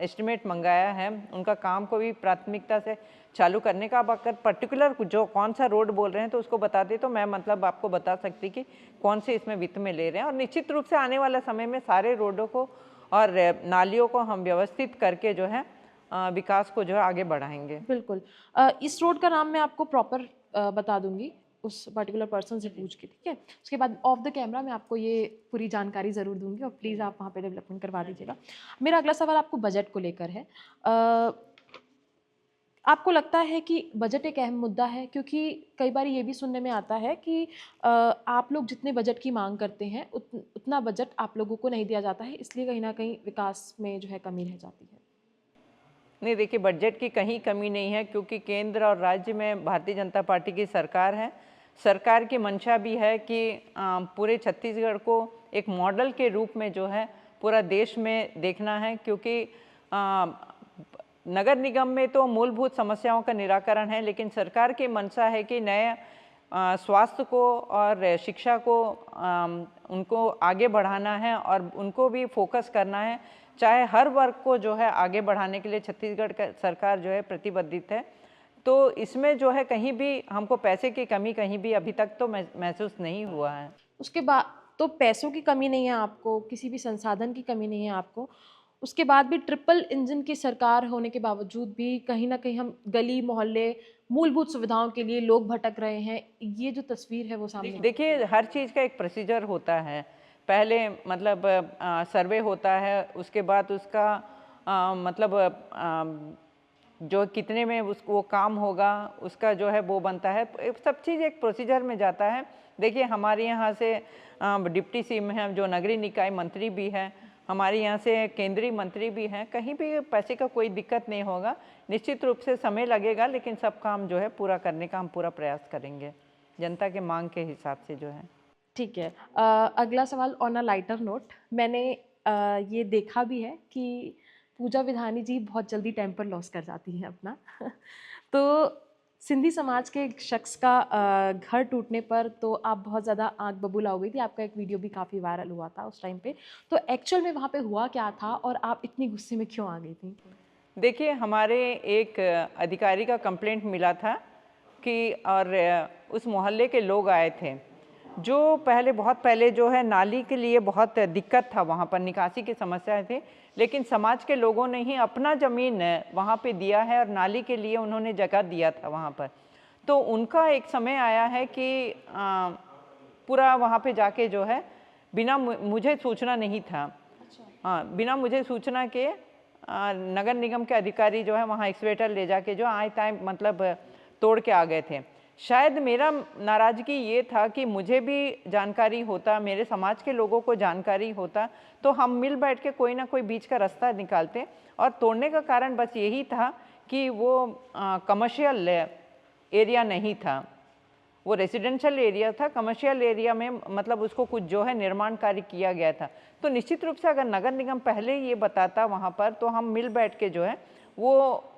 एस्टिमेट मंगाया है, उनका काम को भी प्राथमिकता से चालू करने का। अब अगर पर्टिकुलर जो कौन सा रोड बोल रहे हैं तो उसको बता दें तो मैं मतलब आपको बता सकती कि कौन से इसमें वित्त में ले रहे हैं। और निश्चित रूप से आने वाला समय में सारे रोडों को और नालियों को हम व्यवस्थित करके जो है विकास को जो है आगे बढ़ाएंगे। बिल्कुल। इस रोड का नाम मैं आपको प्रॉपर बता दूंगी उस पर्टिकुलर पर्सन से पूछ के, ठीक है। उसके बाद ऑफ द कैमरा मैं आपको ये पूरी जानकारी ज़रूर दूंगी, और प्लीज़ आप वहाँ पे डेवलपमेंट करवा दीजिएगा। मेरा अगला सवाल आपको बजट को लेकर है। आपको लगता है कि बजट एक अहम मुद्दा है? क्योंकि कई बार ये भी सुनने में आता है कि आप लोग जितने बजट की मांग करते हैं उतना बजट आप लोगों को नहीं दिया जाता है, इसलिए कहीं ना कहीं विकास में जो है कमी रह जाती है। नहीं, देखिए बजट की कहीं कमी नहीं है, क्योंकि केंद्र और राज्य में भारतीय जनता पार्टी की सरकार है। सरकार की मंशा भी है कि पूरे छत्तीसगढ़ को एक मॉडल के रूप में जो है पूरा देश में देखना है, क्योंकि नगर निगम में तो मूलभूत समस्याओं का निराकरण है, लेकिन सरकार की मंशा है कि नए स्वास्थ्य को और शिक्षा को उनको आगे बढ़ाना है और उनको भी फोकस करना है। चाहे हर वर्ग को जो है आगे बढ़ाने के लिए छत्तीसगढ़ का सरकार जो है प्रतिबद्धित है। तो इसमें जो है कहीं भी हमको पैसे की कमी कहीं भी अभी तक तो महसूस नहीं हुआ है। उसके बाद तो पैसों की कमी नहीं है आपको, किसी भी संसाधन की कमी नहीं है आपको। उसके बाद भी ट्रिपल इंजन की सरकार होने के बावजूद भी कहीं न कहीं हम गली मोहल्ले, मूलभूत सुविधाओं के लिए लोग भटक रहे हैं। ये जो तस्वीर है वो सामने देखिए हर चीज़ का एक प्रोसीजर होता है। पहले मतलब सर्वे होता है, उसके बाद उसका मतलब जो कितने में वो काम होगा उसका जो है वो बनता है। सब चीज़ एक प्रोसीजर में जाता है। देखिए हमारे यहाँ से डिप्टी सीएम हैं, जो नगरीय निकाय मंत्री भी हैं, हमारे यहाँ से केंद्रीय मंत्री भी हैं, कहीं भी पैसे का कोई दिक्कत नहीं होगा। निश्चित रूप से समय लगेगा, लेकिन सब काम जो है पूरा करने का हम पूरा प्रयास करेंगे, जनता के मांग के हिसाब से जो है। ठीक है। अगला सवाल ऑन अ लाइटर नोट, मैंने ये देखा भी है कि पूजा विधानी जी बहुत जल्दी टेम्पर लॉस कर जाती हैं अपना तो सिंधी समाज के एक शख्स का घर टूटने पर तो आप बहुत ज़्यादा आंख बबूला हो गई थी, आपका एक वीडियो भी काफ़ी वायरल हुआ था उस टाइम पे। तो एक्चुअल में वहाँ पे हुआ क्या था और आप इतनी गुस्से में क्यों आ गई थी? देखिए हमारे एक अधिकारी का कंप्लेंट मिला था कि और उस मोहल्ले के लोग आए थे, जो बहुत पहले जो है नाली के लिए बहुत दिक्कत था, वहाँ पर निकासी की समस्या थी, लेकिन समाज के लोगों ने ही अपना ज़मीन वहाँ पे दिया है और नाली के लिए उन्होंने जगह दिया था वहाँ पर। तो उनका एक समय आया है कि पूरा वहाँ पे जाके जो है बिना मुझे सूचना नहीं था, हाँ बिना मुझे सूचना के नगर निगम के अधिकारी जो है वहाँ एक्सवेटर ले जाके जो आए टाइम मतलब तोड़ के आ गए थे। शायद मेरा नाराज़गी ये था कि मुझे भी जानकारी होता, मेरे समाज के लोगों को जानकारी होता, तो हम मिल बैठ के कोई ना कोई बीच का रास्ता निकालते। और तोड़ने का कारण बस यही था कि वो कमर्शियल एरिया नहीं था, वो रेजिडेंशियल एरिया था। कमर्शियल एरिया में मतलब उसको कुछ जो है निर्माण कार्य किया गया था। तो निश्चित रूप से अगर नगर निगम पहले ये बताता वहाँ पर, तो हम मिल बैठ के जो है वो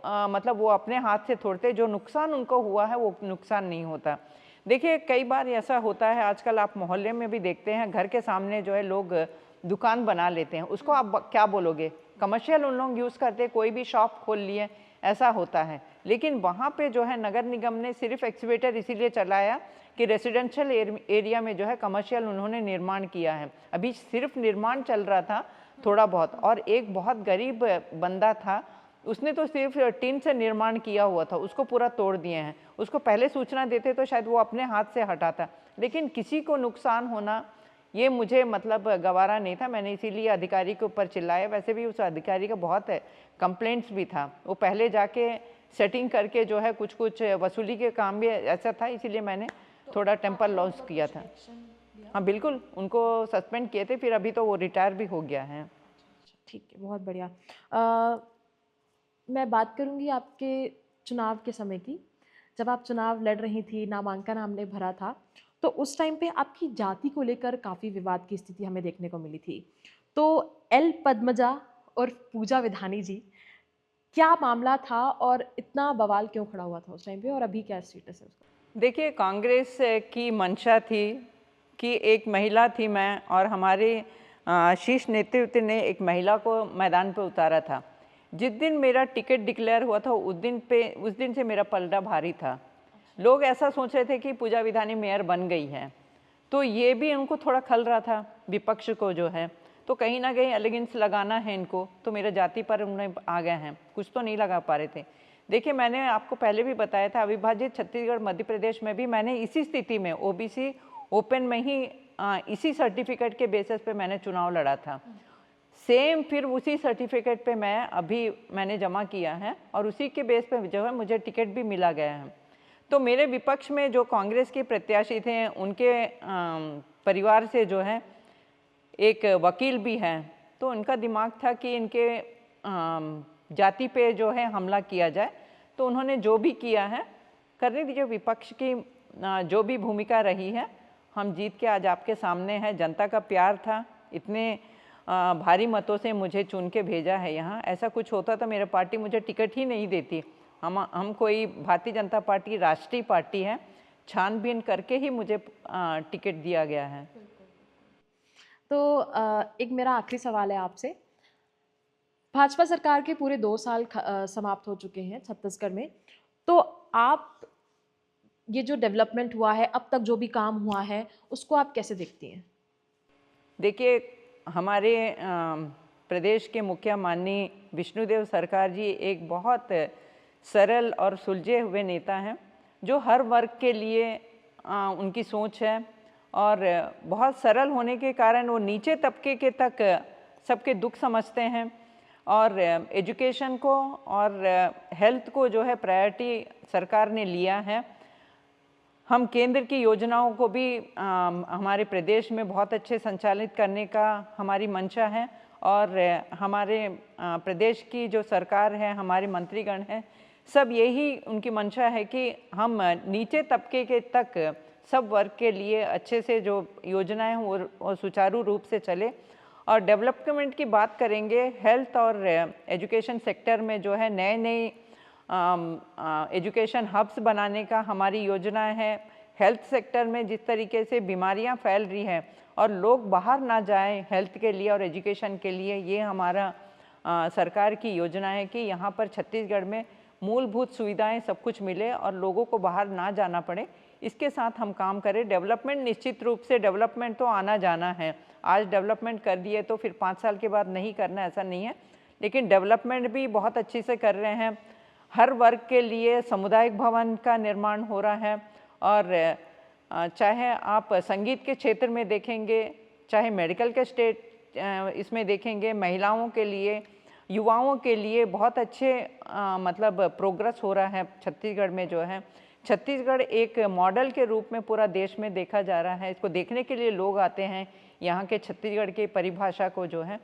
मतलब वो अपने हाथ से तोड़ते, जो नुकसान उनको हुआ है वो नुकसान नहीं होता। देखिए कई बार ऐसा होता है, आजकल आप मोहल्ले में भी देखते हैं, घर के सामने जो है लोग दुकान बना लेते हैं, उसको आप क्या बोलोगे, कमर्शियल उन लोग यूज़ करते, कोई भी शॉप खोल लिए, ऐसा होता है। लेकिन वहाँ पे जो है नगर निगम ने सिर्फ एक्सवेटर इसीलिए चलाया कि रेजिडेंशियल एरिया में जो है कमर्शियल उन्होंने निर्माण किया है। अभी सिर्फ निर्माण चल रहा था थोड़ा बहुत, और एक बहुत गरीब बंदा था, उसने तो सिर्फ टीन से निर्माण किया हुआ था, उसको पूरा तोड़ दिए हैं। उसको पहले सूचना देते तो शायद वो अपने हाथ से हटाता, लेकिन किसी को नुकसान होना ये मुझे मतलब गवारा नहीं था। मैंने इसीलिए अधिकारी के ऊपर चिल्लाया। वैसे भी उस अधिकारी का बहुत कंप्लेंट्स भी था, वो पहले जाके सेटिंग करके जो है कुछ कुछ वसूली के काम भी ऐसा था, इसीलिए मैंने थोड़ा टेम्पर लॉस किया था। हाँ बिल्कुल, उनको सस्पेंड किए थे, फिर अभी तो वो रिटायर भी हो गया है। ठीक है, बहुत बढ़िया। मैं बात करूंगी आपके चुनाव के समय की। जब आप चुनाव लड़ रही थी, नामांकन हमने भरा था, तो उस टाइम पे आपकी जाति को लेकर काफ़ी विवाद की स्थिति हमें देखने को मिली थी। तो एल पद्मजा और पूजा विधानी जी, क्या मामला था और इतना बवाल क्यों खड़ा हुआ था उस टाइम पे, और अभी क्या स्टेटस है उसका? देखिए, कांग्रेस की मंशा थी कि एक महिला थी मैं, और हमारे शीर्ष नेतृत्व ने एक महिला को मैदान पे उतारा था। जिस दिन मेरा टिकट डिक्लेयर हुआ था उस दिन से मेरा पलड़ा भारी था। लोग ऐसा सोच रहे थे कि पूजा विधानी मेयर बन गई है, तो ये भी उनको थोड़ा खल रहा था विपक्ष को जो है, तो कहीं ना कहीं एलिगेंस लगाना है इनको, तो मेरे जाति पर उन्हें आ गए हैं, कुछ तो नहीं लगा पा रहे थे। देखिए, मैंने आपको पहले भी बताया था, अविभाजित छत्तीसगढ़ मध्य प्रदेश में भी मैंने इसी स्थिति में ओबीसी ओपन में ही इसी सर्टिफिकेट के बेसिस पे मैंने चुनाव लड़ा था। सेम फिर उसी सर्टिफिकेट पे मैंने जमा किया है, और उसी के बेस पे जो है मुझे टिकट भी मिला गया है। तो मेरे विपक्ष में जो कांग्रेस के प्रत्याशी थे, उनके परिवार से जो है एक वकील भी हैं, तो उनका दिमाग था कि इनके जाति पे जो है हमला किया जाए, तो उन्होंने जो भी किया है करने दीजिए। विपक्ष की जो भी भूमिका रही है, हम जीत के आज आपके सामने हैं। जनता का प्यार था, इतने भारी मतों से मुझे चुन के भेजा है यहाँ। ऐसा कुछ होता तो मेरा पार्टी मुझे टिकट ही नहीं देती। हम कोई भारतीय जनता पार्टी राष्ट्रीय पार्टी है, छानबीन करके ही मुझे टिकट दिया गया है। तो एक मेरा आखिरी सवाल है आपसे। भाजपा सरकार के पूरे 2 साल समाप्त हो चुके हैं छत्तीसगढ़ में, तो आप ये जो डेवलपमेंट हुआ है, अब तक जो भी काम हुआ है, उसको आप कैसे देखती हैं? देखिए, हमारे प्रदेश के मुखिया माननीय विष्णुदेव सरकार जी एक बहुत सरल और सुलझे हुए नेता हैं, जो हर वर्ग के लिए उनकी सोच है, और बहुत सरल होने के कारण वो नीचे तबके के तक सबके दुख समझते हैं, और एजुकेशन को और हेल्थ को जो है प्रायोरिटी सरकार ने लिया है। हम केंद्र की योजनाओं को भी हमारे प्रदेश में बहुत अच्छे संचालित करने का हमारी मंशा है, और हमारे प्रदेश की जो सरकार है, हमारे मंत्रीगण हैं, सब यही उनकी मंशा है कि हम नीचे तबके के तक सब वर्ग के लिए अच्छे से जो योजनाएं हैं वो सुचारू रूप से चले। और डेवलपमेंट की बात करेंगे, हेल्थ और एजुकेशन सेक्टर में जो है नए एजुकेशन हब्स बनाने का हमारी योजना है। हेल्थ सेक्टर में जिस तरीके से बीमारियां फैल रही हैं और लोग बाहर ना जाएं हेल्थ के लिए और एजुकेशन के लिए, ये हमारा सरकार की योजना है कि यहाँ पर छत्तीसगढ़ में मूलभूत सुविधाएं सब कुछ मिले और लोगों को बाहर ना जाना पड़े। इसके साथ हम काम करें। डेवलपमेंट, निश्चित रूप से डेवलपमेंट तो आना जाना है। आज डेवलपमेंट कर दिए तो फिर 5 साल के बाद नहीं करना, ऐसा नहीं है, लेकिन डेवलपमेंट भी बहुत अच्छी से कर रहे हैं। हर वर्ग के लिए सामुदायिक भवन का निर्माण हो रहा है, और चाहे आप संगीत के क्षेत्र में देखेंगे, चाहे मेडिकल के इसमें देखेंगे, महिलाओं के लिए, युवाओं के लिए बहुत अच्छे मतलब प्रोग्रेस हो रहा है छत्तीसगढ़ में जो है। छत्तीसगढ़ एक मॉडल के रूप में पूरा देश में देखा जा रहा है। इसको देखने के लिए लोग आते हैं, यहाँ के छत्तीसगढ़ की परिभाषा को जो है।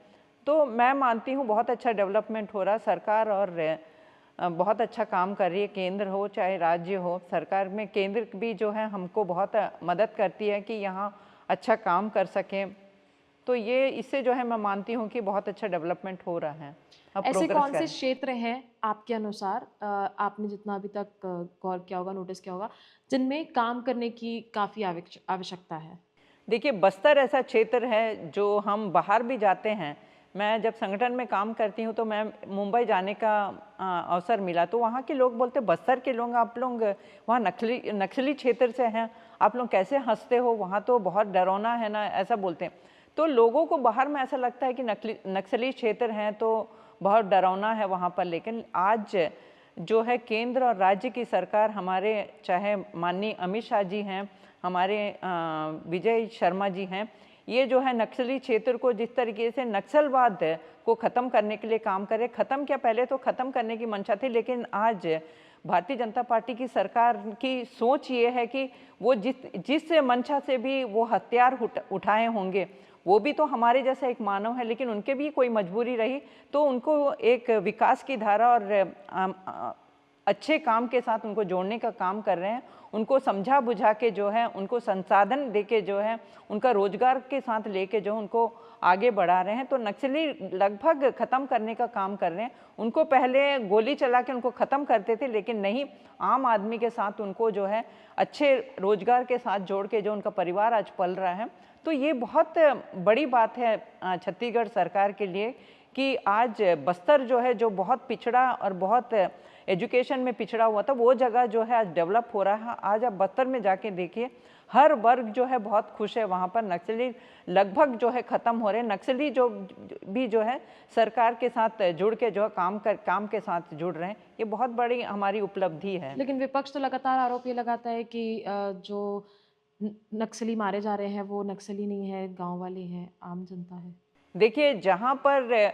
तो मैं मानती हूँ बहुत अच्छा डेवलपमेंट हो रहा है। सरकार और बहुत अच्छा काम कर रही है, केंद्र हो चाहे राज्य हो। सरकार में केंद्र भी जो है हमको बहुत मदद करती है कि यहाँ अच्छा काम कर सकें। तो ये इससे जो है मैं मानती हूँ कि बहुत अच्छा डेवलपमेंट हो रहा है। अब ऐसे प्रोग्रेस कौन से करें। क्षेत्र हैं आपके अनुसार, आपने जितना अभी तक गौर किया होगा, नोटिस किया होगा, जिनमें काम करने की काफ़ी आवश्यकता है? देखिए, बस्तर ऐसा क्षेत्र है जो हम बाहर भी जाते हैं। मैं जब संगठन में काम करती हूँ तो मैं मुंबई जाने का अवसर मिला, तो वहाँ के लोग बोलते, बस्तर के लोग, आप लोग वहाँ नक्सली क्षेत्र से हैं, आप लोग कैसे हंसते हो, वहाँ तो बहुत डरावना है ना, ऐसा बोलते हैं। तो लोगों को बाहर में ऐसा लगता है कि नक्सली क्षेत्र हैं तो बहुत डरावना है वहाँ पर। लेकिन आज जो है केंद्र और राज्य की सरकार, हमारे चाहे माननीय अमित शाह जी हैं, हमारे विजय शर्मा जी हैं, ये जो है नक्सली क्षेत्र को जिस तरीके से नक्सलवाद को ख़त्म करने के लिए काम करे, ख़त्म क्या, पहले तो ख़त्म करने की मंशा थी, लेकिन आज भारतीय जनता पार्टी की सरकार की सोच ये है कि वो जिस मंशा से भी वो हथियार उठाए होंगे, वो भी तो हमारे जैसा एक मानव है, लेकिन उनके भी कोई मजबूरी रही तो उनको एक विकास की धारा और अच्छे काम के साथ उनको जोड़ने का काम कर रहे हैं, उनको समझा बुझा के जो है, उनको संसाधन दे के जो है, उनका रोजगार के साथ लेके जो उनको आगे बढ़ा रहे हैं। तो नक्सली लगभग ख़त्म करने का काम कर रहे हैं। उनको पहले गोली चला के उनको ख़त्म करते थे, लेकिन नहीं, आम आदमी के साथ उनको जो है अच्छे रोजगार के साथ जोड़ के जो उनका परिवार आज पल रहा है। तो ये बहुत बड़ी बात है छत्तीसगढ़ सरकार के लिए कि आज बस्तर जो है, जो बहुत पिछड़ा और बहुत एजुकेशन में पिछड़ा हुआ था, वो जगह जो है आज डेवलप हो रहा है। आज आप बस्तर में जाके देखिए, हर वर्ग जो है बहुत खुश है। वहाँ पर नक्सली लगभग जो है ख़त्म हो रहे हैं। नक्सली जो भी जो है सरकार के साथ जुड़ के जो है काम के साथ जुड़ रहे हैं। ये बहुत बड़ी हमारी उपलब्धि है। लेकिन विपक्ष तो लगातार आरोप ये लगाता है कि जो नक्सली मारे जा रहे हैं वो नक्सली नहीं है, गांव वाले हैं, आम जनता है। देखिए, जहाँ पर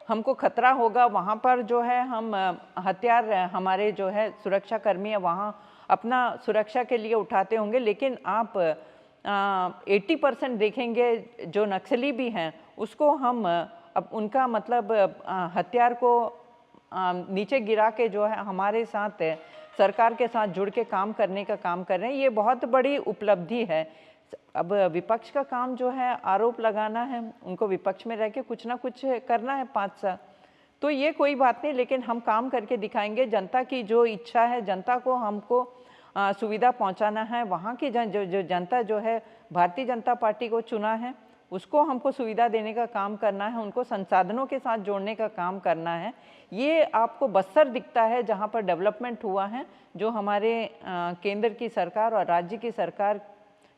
हमको खतरा होगा वहाँ पर जो है हम हथियार हमारे जो है सुरक्षा कर्मी है वहाँ अपना सुरक्षा के लिए उठाते होंगे। लेकिन आप 80% देखेंगे जो नक्सली भी हैं उसको हम अब उनका मतलब हथियार को नीचे गिरा के जो है हमारे साथ सरकार के साथ जुड़ के काम करने का काम कर रहे हैं। ये बहुत बड़ी उपलब्धि है। अब विपक्ष का काम जो है आरोप लगाना है, उनको विपक्ष में रह के कुछ ना कुछ करना है 5 साल, तो ये कोई बात नहीं। लेकिन हम काम करके दिखाएंगे। जनता की जो इच्छा है, जनता को हमको सुविधा पहुंचाना है। वहाँ की जो जनता जो है भारतीय जनता पार्टी को चुना है, उसको हमको सुविधा देने का काम करना है, उनको संसाधनों के साथ जोड़ने का काम करना है। ये आपको बस्तर दिखता है जहाँ पर डेवलपमेंट हुआ है, जो हमारे केंद्र की सरकार और राज्य की सरकार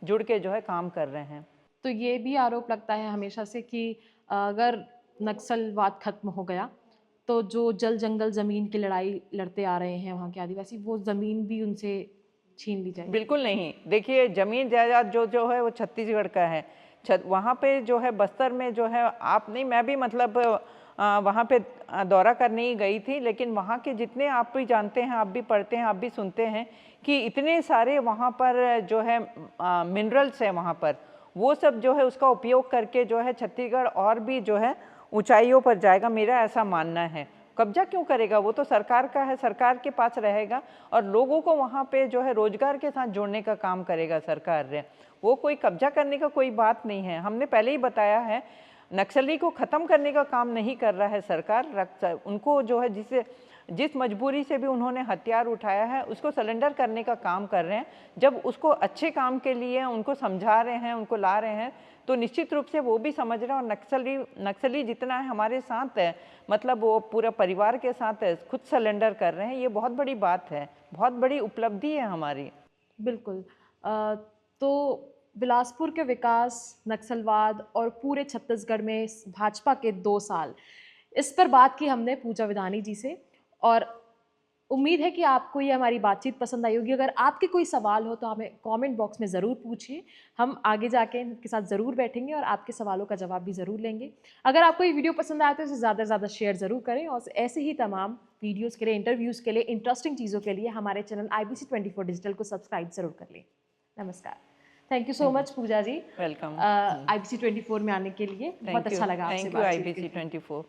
जुड़ के जो है काम कर रहे हैं। तो ये भी आरोप लगता है हमेशा से कि अगर नक्सलवाद खत्म हो गया तो जो जल जंगल ज़मीन की लड़ाई लड़ते आ रहे हैं वहाँ के आदिवासी, वो ज़मीन भी उनसे छीन ली जाएगी। बिल्कुल नहीं। देखिए, जमीन जायदाद जो है वो छत्तीसगढ़ का है। वहाँ पे जो है बस्तर में जो है आप नहीं, मैं भी मतलब वहाँ पे दौरा करने ही गई थी। लेकिन वहाँ के जितने आप भी जानते हैं, आप भी पढ़ते हैं, आप भी सुनते हैं कि इतने सारे वहाँ पर जो है मिनरल्स हैं वहाँ पर, वो सब जो है उसका उपयोग करके जो है छत्तीसगढ़ और भी जो है ऊंचाइयों पर जाएगा, मेरा ऐसा मानना है। कब्जा क्यों करेगा? वो तो सरकार का है, सरकार के पास रहेगा और लोगों को वहाँ पे जो है रोजगार के साथ जोड़ने का काम करेगा सरकार। वो कोई कब्जा करने का कोई बात नहीं है। हमने पहले ही बताया है, नक्सली को ख़त्म करने का काम नहीं कर रहा है सरकार। उनको जो है जिस मजबूरी से भी उन्होंने हथियार उठाया है उसको सरेंडर करने का काम कर रहे हैं। जब उसको अच्छे काम के लिए उनको समझा रहे हैं, उनको ला रहे हैं, तो निश्चित रूप से वो भी समझ रहे हैं। और नक्सली जितना है हमारे साथ है, मतलब वो पूरा परिवार के साथ खुद सरेंडर कर रहे हैं। ये बहुत बड़ी बात है, बहुत बड़ी उपलब्धि है हमारी। बिल्कुल। तो बिलासपुर के विकास, नक्सलवाद और पूरे छत्तीसगढ़ में भाजपा के 2 साल, इस पर बात की हमने पूजा विधानी जी से और उम्मीद है कि आपको ये हमारी बातचीत पसंद आई होगी। अगर आपके कोई सवाल हो तो हमें कमेंट बॉक्स में ज़रूर पूछिए। हम आगे जाके इनके साथ ज़रूर बैठेंगे और आपके सवालों का जवाब भी ज़रूर लेंगे। अगर आपको ये वीडियो पसंद आया तो इसे ज़्यादा से ज़्यादा शेयर ज़रूर करें और ऐसे ही तमाम वीडियोज़ के लिए, इंटरव्यूज़ के लिए, इंटरेस्टिंग चीज़ों के लिए हमारे चैनल IBC 24 डिजिटल को सब्सक्राइब ज़रूर कर लें। नमस्कार। Thank you so much Pooja ji, welcome IBC 24 में आने के लिए। बहुत अच्छा लगा आपसे थैंक यू बातचीत IBC करके। 24।